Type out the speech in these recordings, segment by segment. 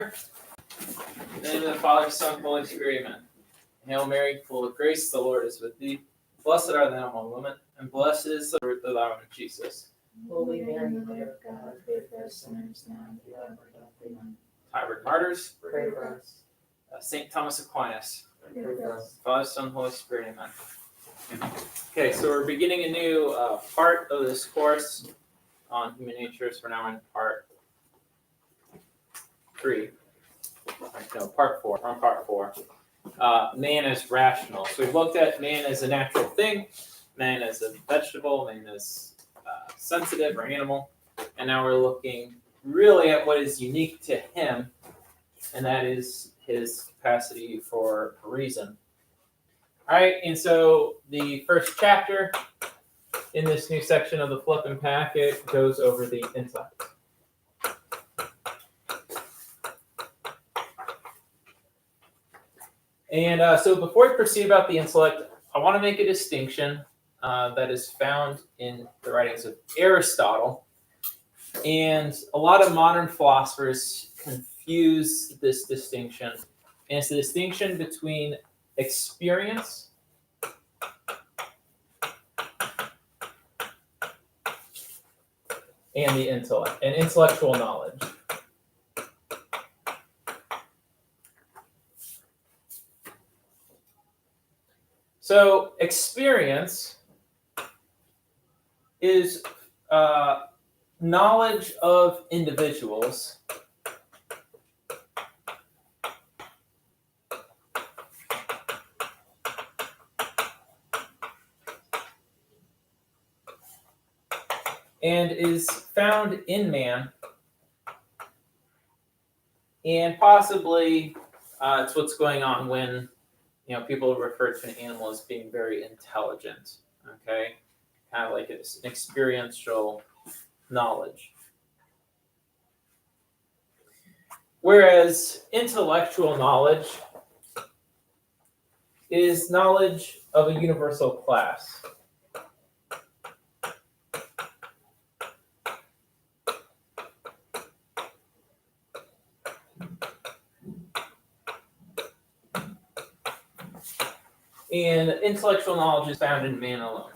In the name of the Father, Son, Holy Spirit, amen. Hail Mary, full of grace, the Lord is with thee. Blessed art thou among women, and blessed is the fruit of thy womb, Jesus. Holy Mary, Mother of God, pray for us sinners now and at the hour of our death. Amen. Hybrid martyrs, Pray for us. St. Thomas Aquinas, Pray for us. Father, Son, Holy Spirit, amen. Okay, so we're beginning a new part of this course on human nature. So we're now in part 3. No, part 4. We're on part 4. Man as rational. So we've looked at man as a natural thing, man as a vegetable, man as sensitive or animal, and now we're looking really at what is unique to him, and that is his capacity for reason. All right, and so the first chapter in this new section of the Flippin' Packet goes over the intellect. And so before we proceed about the intellect, I want to make a distinction that is found in the writings of Aristotle. And a lot of modern philosophers confuse this distinction. And it's the distinction between experience and the intellect, and intellectual knowledge. So experience is knowledge of individuals and is found in man, and possibly it's what's going on when people refer to an animal as being very intelligent. Okay, kind of like it's an experiential knowledge. Whereas intellectual knowledge is knowledge of a universal class. And intellectual knowledge is found in man alone.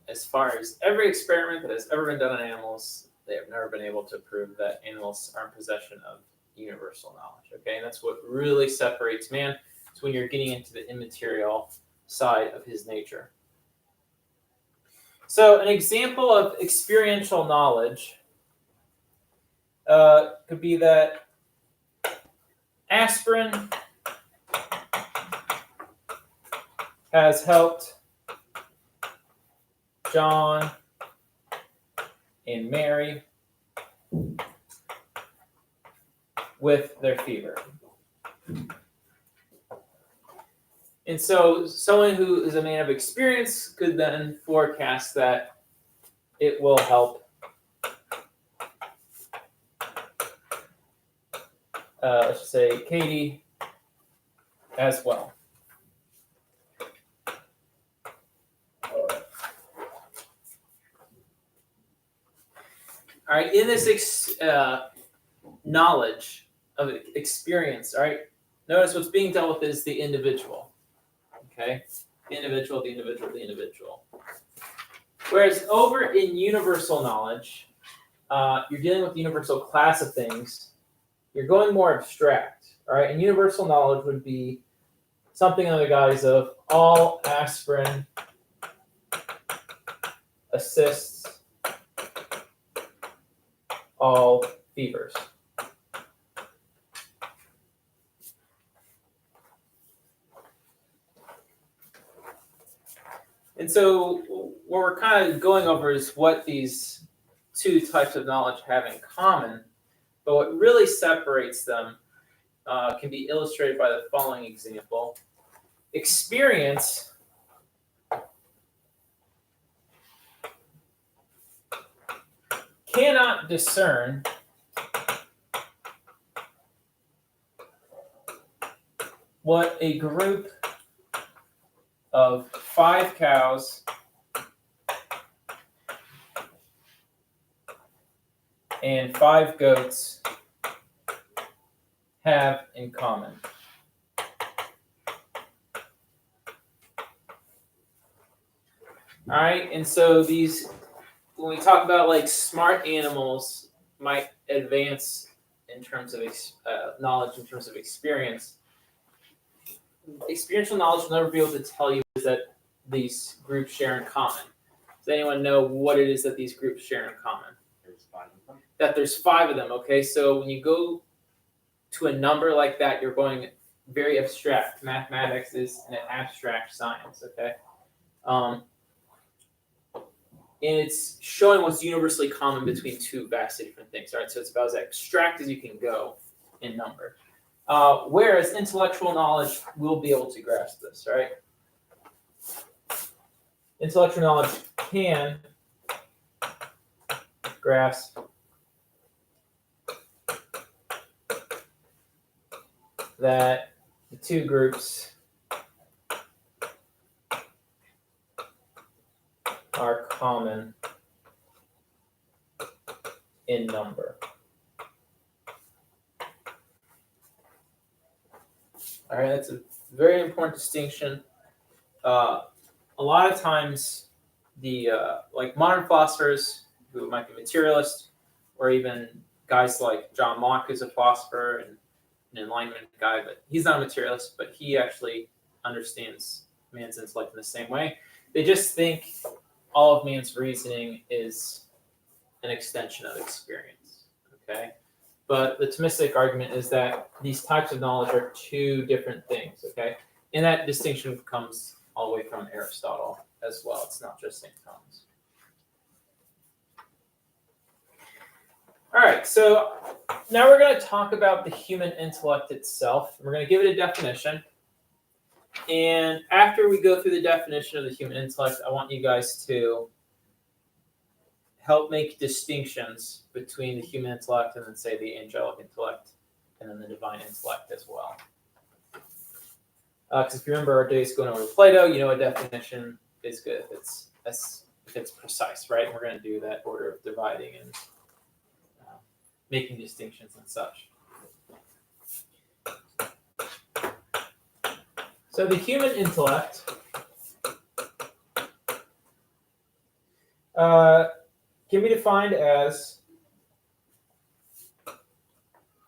As far as every experiment that has ever been done on animals, they have never been able to prove that animals are in possession of universal knowledge. Okay, and that's what really separates man. It's when you're getting into the immaterial side of his nature. So an example of experiential knowledge could be that aspirin has helped John and Mary with their fever. And so someone who is a man of experience could then forecast that it will help let's just say Katie as well. All right, in this knowledge of experience, all right, notice what's being dealt with is the individual. Okay, the individual. Whereas over in universal knowledge, you're dealing with the universal class of things. You're going more abstract. All right, and universal knowledge would be something on the guise of all aspirin assists all fevers. And so what we're kind of going over is what these two types of knowledge have in common, but what really separates them can be illustrated by the following example. Experience cannot discern what a group of 5 cows and 5 goats have in common? All right, and so these, when we talk about like smart animals might advance in terms of knowledge, in terms of experience, experiential knowledge will never be able to tell you is that these groups share in common. Does anyone know what it is that these groups share in common? There's 5 of them. That there's 5 of them, okay? So when you go to a number like that, you're going very abstract. Mathematics is an abstract science, okay? And it's showing what's universally common between 2 vastly different things, right? So it's about as abstract as you can go in number. Whereas intellectual knowledge will be able to grasp this, right? Intellectual knowledge can grasp that the 2 groups are common in number. All right, that's a very important distinction. A lot of times, the like modern philosophers who might be materialist, or even guys like John Locke, who's a philosopher and an Enlightenment guy, but he's not a materialist, but he actually understands man's intellect in the same way. They just think all of man's reasoning is an extension of experience, okay? But the Thomistic argument is that these types of knowledge are 2 different things, okay? And that distinction comes all the way from Aristotle as well. It's not just St. Thomas. All right, so now we're going to talk about the human intellect itself. We're going to give it a definition. And after we go through the definition of the human intellect, I want you guys to help make distinctions between the human intellect and then say the angelic intellect and then the divine intellect as well. Because if you remember our days going over Plato, you know a definition is good if it's precise, right? And we're going to do that order of dividing and making distinctions and such. So the human intellect can be defined as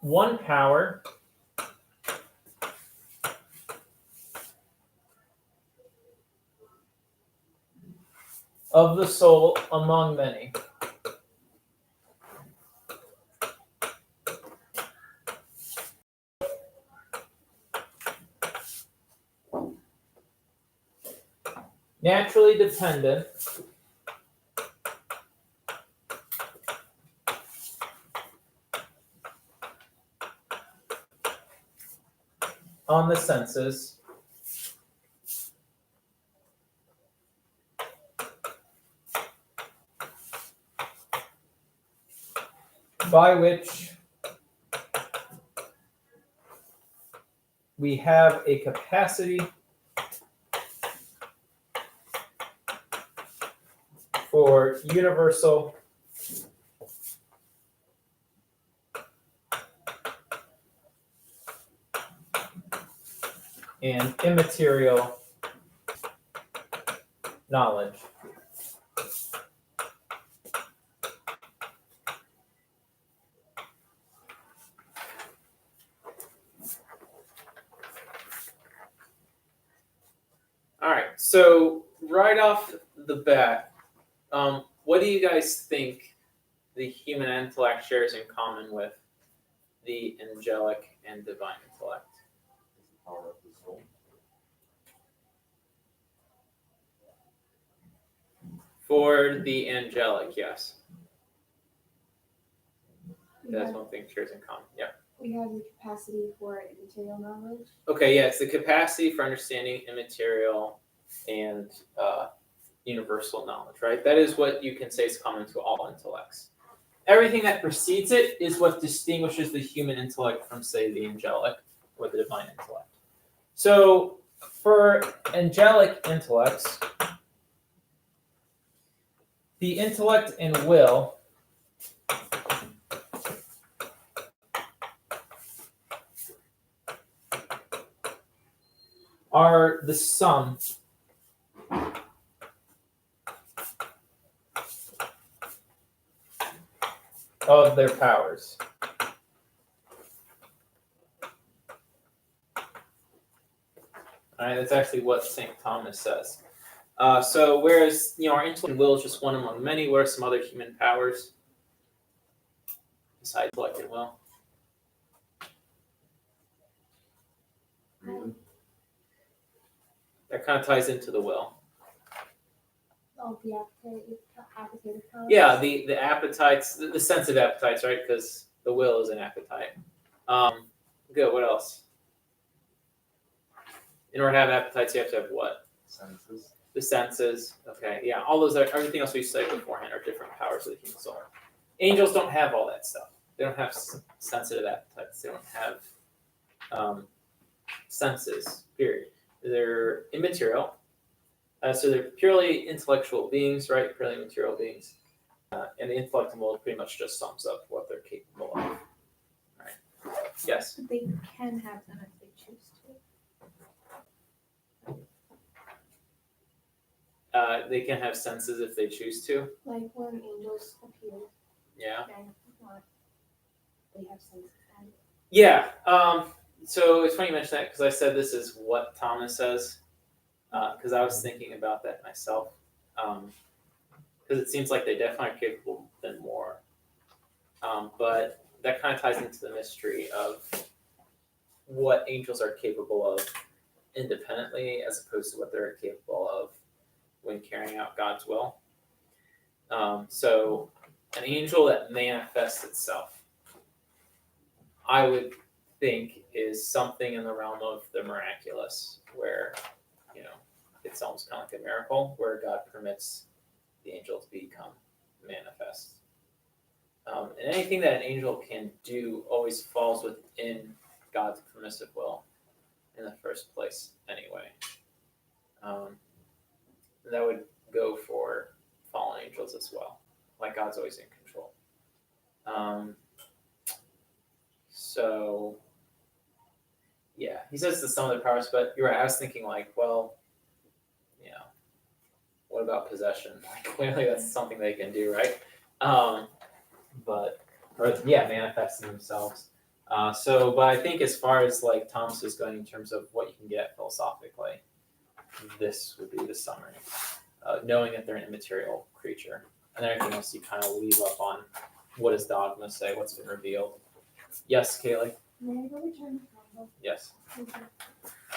one power of the soul among many. Naturally dependent on the senses by which we have a capacity for universal and immaterial knowledge. All right, so right off the bat, what do you guys think the human intellect shares in common with the angelic and divine intellect? Power of the soul. For the angelic, yes. We That's have, one thing it shares in common. Yeah. we have the capacity for immaterial knowledge. Okay, yeah, it's the capacity for understanding immaterial and universal knowledge, right? That is what you can say is common to all intellects. Everything that precedes it is what distinguishes the human intellect from, say, the angelic or the divine intellect. So for angelic intellects, the intellect and will are the sum of their powers. All right, that's actually what St. Thomas says. So whereas our intellect and will is just one among many, what are some other human powers besides intellect and will? That kind of ties into the will. Oh, the appetite powers. Yeah, the appetites, the sense of appetites, right? Because the will is an appetite. Good. What else? In order to have appetites, you have to have what? Senses. The senses. Okay. Yeah. All those are everything else we studied beforehand are different powers of the human soul. Angels don't have all that stuff. They don't have sensitive appetites. They don't have senses. Period. They're immaterial. So they're purely intellectual beings, right? Purely material beings. And the intellect and will pretty much just sums up what they're capable of. Right? Yes? They can have them if they choose to. They can have senses if they choose to. Like when angels appear, Yeah. then they have senses then. Yeah. So it's funny you mention that because I said this is what Thomas says. Because I was thinking about that myself. Because it seems like they definitely are capable than more. But that kind of ties into the mystery of what angels are capable of independently as opposed to what they're capable of when carrying out God's will. So an angel that manifests itself, I would think, is something in the realm of the miraculous, where it's almost kind of like a miracle, where God permits the angel to become manifest. And anything that an angel can do always falls within God's permissive will in the first place, anyway. That would go for fallen angels as well. Like God's always in control. So, yeah, he says the sum of their powers, but you're right. I was thinking what about possession? Like, clearly that's something they can do, right? Manifesting themselves. But I think as far as like Thomas is going in terms of what you can get philosophically, this would be the summary. Knowing that they're an immaterial creature. And everything else you kind of leave up on what does dogma say, what's been revealed. Yes, Kaylee? May I go return the Bible? Yes. Okay.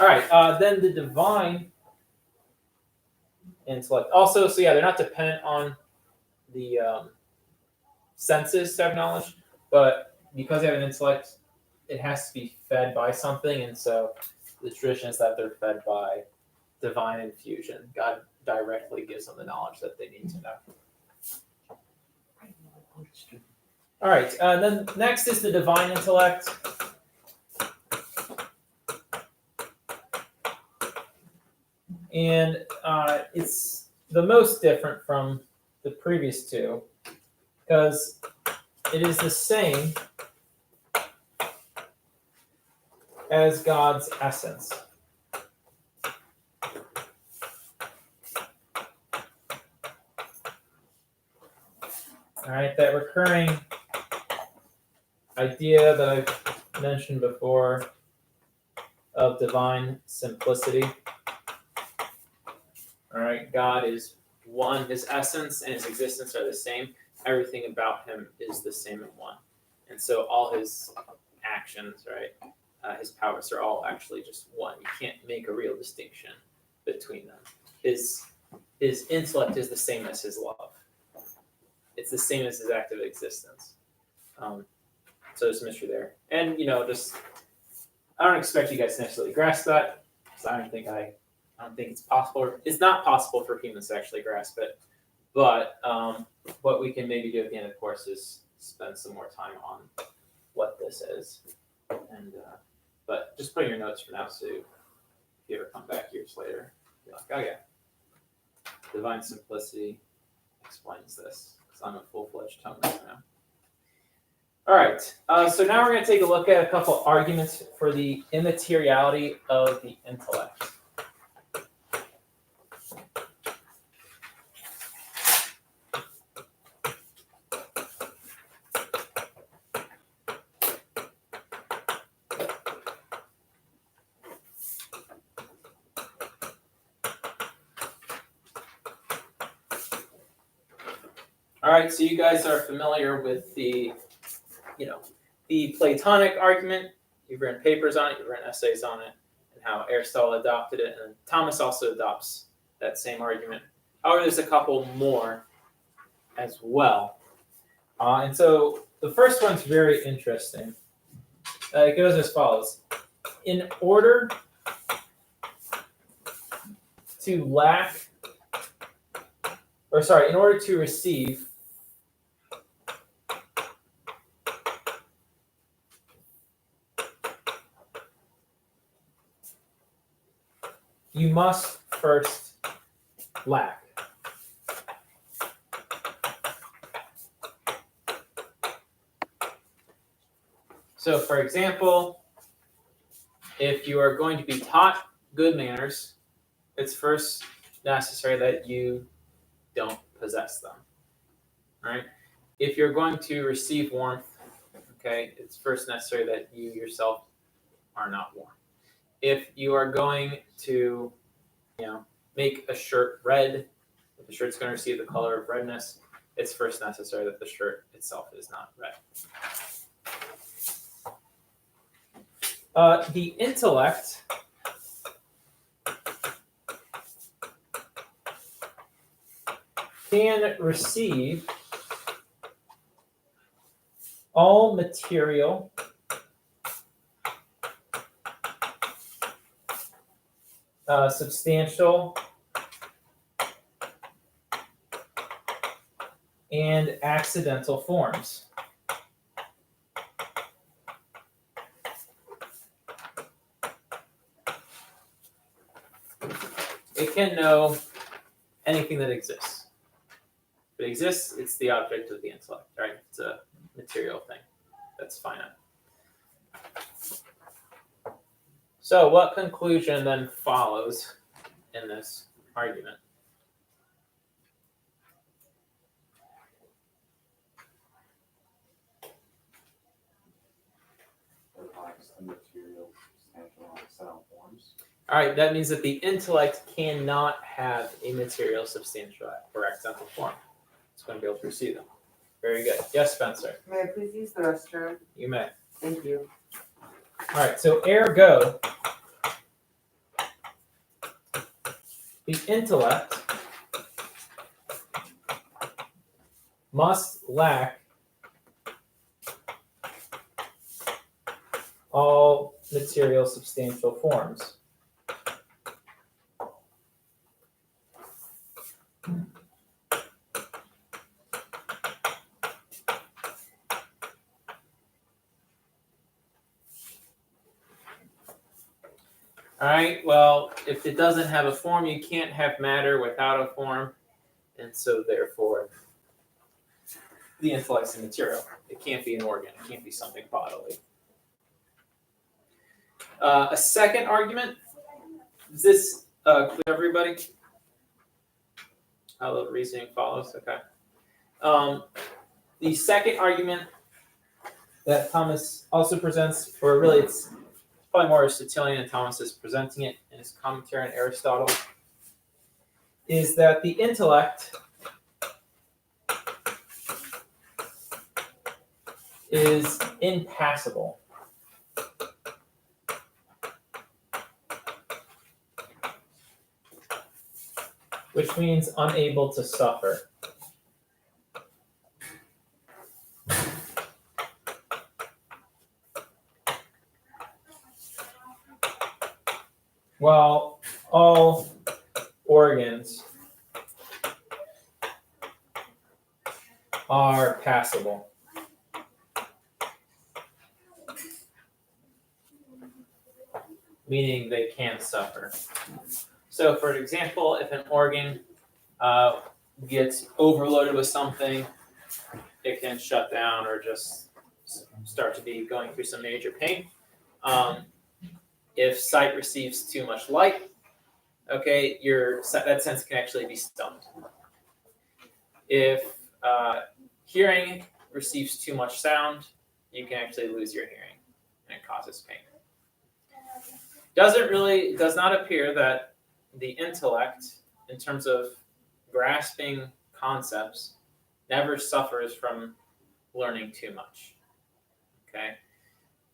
All right, then the divine intellect. Also, they're not dependent on the senses to have knowledge, but because they have an intellect, it has to be fed by something, and so the tradition is that they're fed by divine infusion. God directly gives them the knowledge that they need to know. All right, then next is the divine intellect. And it's the most different from the previous two because it is the same as God's essence. All right, that recurring idea that I've mentioned before of divine simplicity. All right, God is one. His essence and his existence are the same. Everything about him is the same in one. And so all his actions, right, his powers are all actually just one. You can't make a real distinction between them. His intellect is the same as his love. It's the same as his active existence. So there's a mystery there. And, I don't expect you guys to necessarily grasp that, because I don't think it's possible. It's not possible for humans to actually grasp it. But what we can maybe do at the end of the course is spend some more time on what this is. And but just put in your notes for now, so if you ever come back years later, you're like, oh yeah, divine simplicity explains this, because I'm a full-fledged Thomist now. All right, so now we're going to take a look at a couple arguments for the immateriality of the intellect. All right, so you guys are familiar with the Platonic argument. You've written papers on it, you've written essays on it, and how Aristotle adopted it, and Thomas also adopts that same argument. However, there's a couple more as well. And so the first one's very interesting. It goes as follows. In order to receive you must first lack. So, for example, if you are going to be taught good manners, it's first necessary that you don't possess them. All right? If you're going to receive warmth, okay, it's first necessary that you yourself are not warm. If you are going to, make a shirt red, if the shirt's going to receive the color of redness, it's first necessary that the shirt itself is not red. The intellect can receive all material substantial and accidental forms. It can know anything that exists. If it exists, it's the object of the intellect, right? It's a material thing that's finite. So what conclusion then follows in this argument? It lacks the material, substantial, and accidental forms. All right, that means that the intellect cannot have a material, substantial, or accidental form. It's going to be able to receive them. Very good. Yes, Spencer? May I please use the restroom? You may. Thank you. All right, so ergo, the intellect must lack all material, substantial forms. All right, well, if it doesn't have a form, you can't have matter without a form. And so therefore, the intellect's a material. It can't be an organ. It can't be something bodily. A second argument, is this clear to everybody? How the reasoning follows, okay. The second argument that Thomas also presents, or really it's probably more Aristotelian, and Thomas is presenting it in his commentary on Aristotle, is that the intellect is impassible. Which means unable to suffer. While all organs are passible. Meaning they can suffer. So for example, if an organ gets overloaded with something, it can shut down or just start to be going through some major pain. If sight receives too much light, okay, that sense can actually be stunned. If hearing receives too much sound, you can actually lose your hearing, and it causes pain. It does not appear that the intellect, in terms of grasping concepts, never suffers from learning too much. Okay?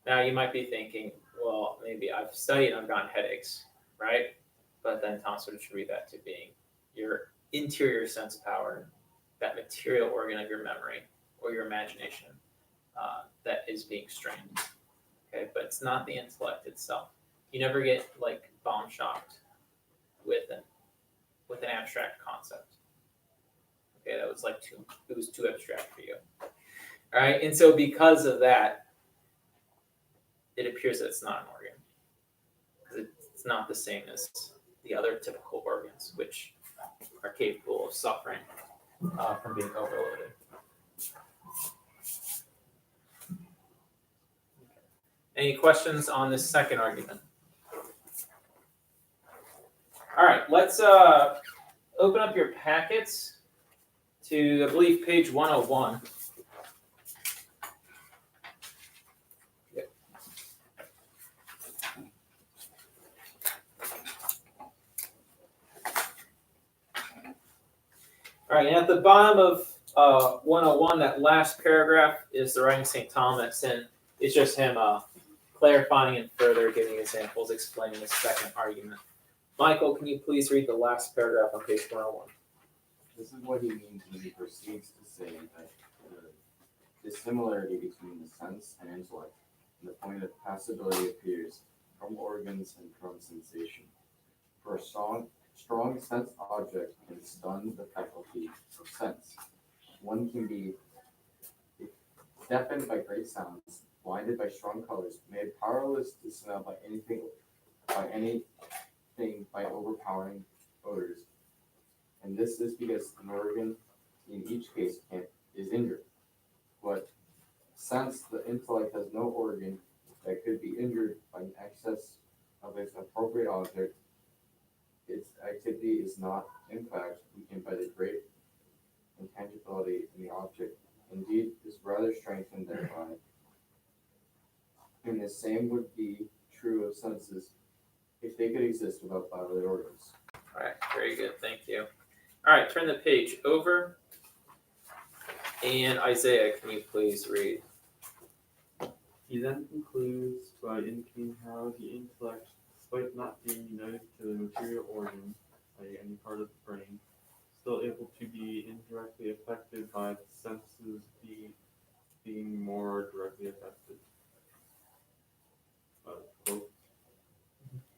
Now you might be thinking, well, maybe I've studied and I've gotten headaches, right? But then Thomas would attribute that to being your interior sense power, that material organ of your memory or your imagination that is being strained. Okay, but it's not the intellect itself. You never get like bomb shocked with an abstract concept. Okay, that was it was too abstract for you. All right, and so because of that, it appears that it's not an organ because it's not the same as the other typical organs, which are capable of suffering from being overloaded. Any questions on this second argument? All right, let's open up your packets to, I believe, page 101. Yep. All right, and at the bottom of 101, that last paragraph is the writing of St. Thomas, and it's just him clarifying and further giving examples, explaining the second argument. Michael, can you please read the last paragraph on page 101? This is what he means when he proceeds to say that the dissimilarity between the sense and intellect and the point of passibility appears from organs and from sensation. For a strong sense object can stun the faculty of sense. One can be deafened by great sounds, blinded by strong colors, made powerless to smell by anything by overpowering odors. And this is because an organ in each case is injured. But since the intellect has no organ that could be injured by an excess of its appropriate object, its activity is not, in fact, weakened by the great intangibility in the object. Indeed, is rather strengthened thereby. And the same would be true of senses if they could exist without bodily organs. All right, very good, thank you. All right, turn the page over. And Isaiah, can you please read? He then concludes by indicating how the intellect, despite not being united to the material organ by any part of the brain, still able to be indirectly affected by the senses being more directly affected. Quote,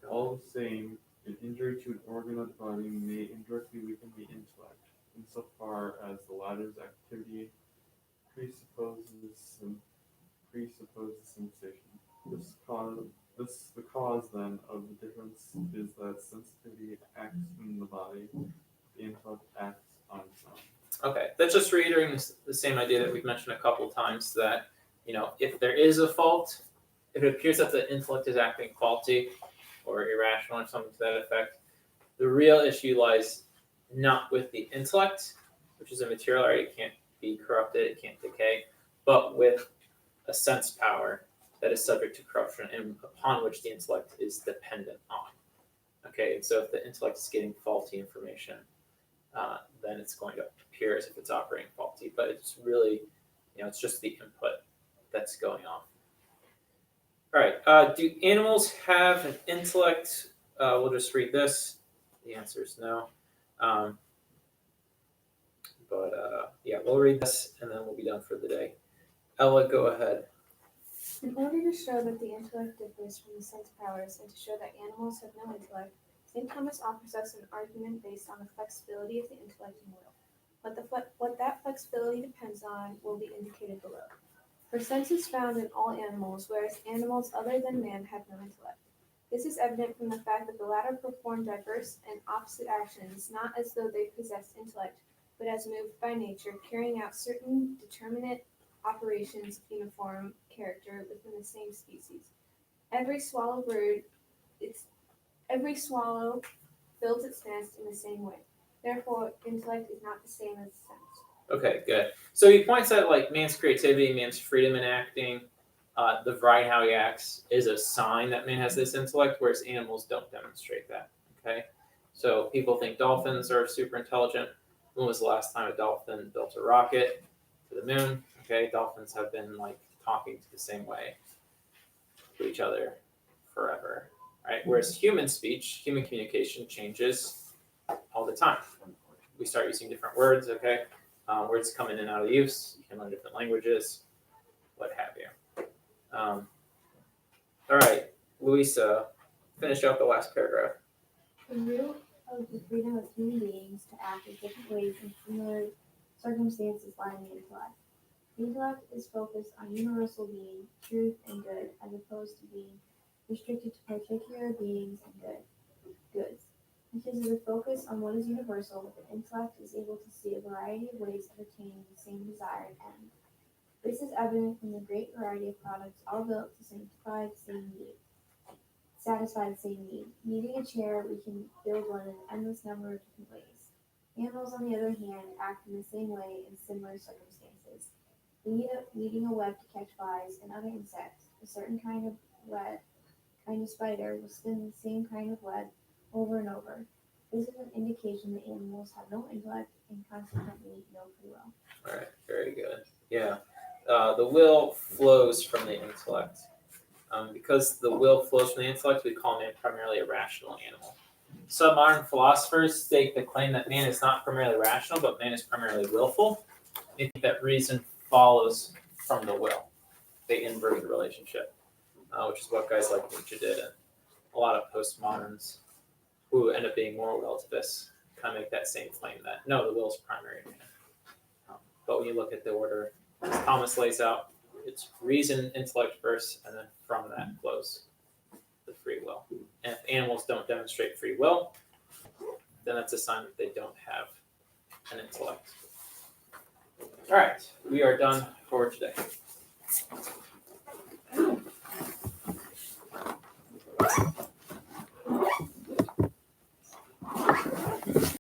all the same, an injury to an organ of the body may indirectly weaken the intellect, insofar as the latter's activity presupposes sensation. The cause then of the difference is that sensitivity acts in the body, the intellect acts on its own. Okay, that's just reiterating the same idea that we've mentioned a couple times, that, if there is a fault, if it appears that the intellect is acting faulty or irrational or something to that effect, the real issue lies not with the intellect, which is a material, right? It can't be corrupted, it can't decay, but with a sense power that is subject to corruption and upon which the intellect is dependent on. Okay, and so if the intellect is getting faulty information, then it's going to appear as if it's operating faulty, but it's really, it's just the input that's going on. All right, do animals have an intellect? We'll just read this. The answer is no. Yeah, we'll read this and then we'll be done for the day. Ella, go ahead. In order to show that the intellect differs from the sense powers and to show that animals have no intellect, St. Thomas offers us an argument based on the flexibility of the intellect and will. What that flexibility depends on will be indicated below. For sense is found in all animals, whereas animals other than man have no intellect. This is evident from the fact that the latter perform diverse and opposite actions, not as though they possessed intellect, but as moved by nature, carrying out certain determinate operations of uniform character within the same species. Every swallow builds its nest in the same way. Therefore, intellect is not the same as sense. Okay, good. So he points out man's creativity, man's freedom in acting, the variety how he acts is a sign that man has this intellect, whereas animals don't demonstrate that. Okay, so people think dolphins are super intelligent. When was the last time a dolphin built a rocket to the moon? Okay, dolphins have been like talking to the same way to each other forever, right? Whereas human speech, human communication changes all the time. We start using different words, okay? Words come in and out of use. You can learn different languages, what have you. All right, Louisa, finish up the last paragraph. The root of the freedom of human beings to act in different ways in similar circumstances lie in the intellect. The intellect is focused on universal being, truth, and good, as opposed to being restricted to particular beings and goods. Because of the focus on what is universal, the intellect is able to see a variety of ways of attaining the same desired end. This is evident from the great variety of products all built to satisfy the same need. Needing a chair, we can build one in an endless number of different ways. Animals, on the other hand, act in the same way in similar circumstances. Needing a web to catch flies and other insects, a certain kind of spider will spin the same kind of web over and over. This is an indication that animals have no intellect and consequently no free will. All right, very good. Yeah, the will flows from the intellect. Because the will flows from the intellect, we call man primarily a rational animal. Some modern philosophers stake the claim that man is not primarily rational, but man is primarily willful. They think that reason follows from the will. They invert the relationship, which is what guys like Nietzsche did, and a lot of postmoderns who end up being more relativists kind of make that same claim that no, the will is primary in man. But when you look at the order as Thomas lays out, it's reason, intellect first, and then from that flows the free will. And if animals don't demonstrate free will, then that's a sign that they don't have an intellect. All right, we are done for today.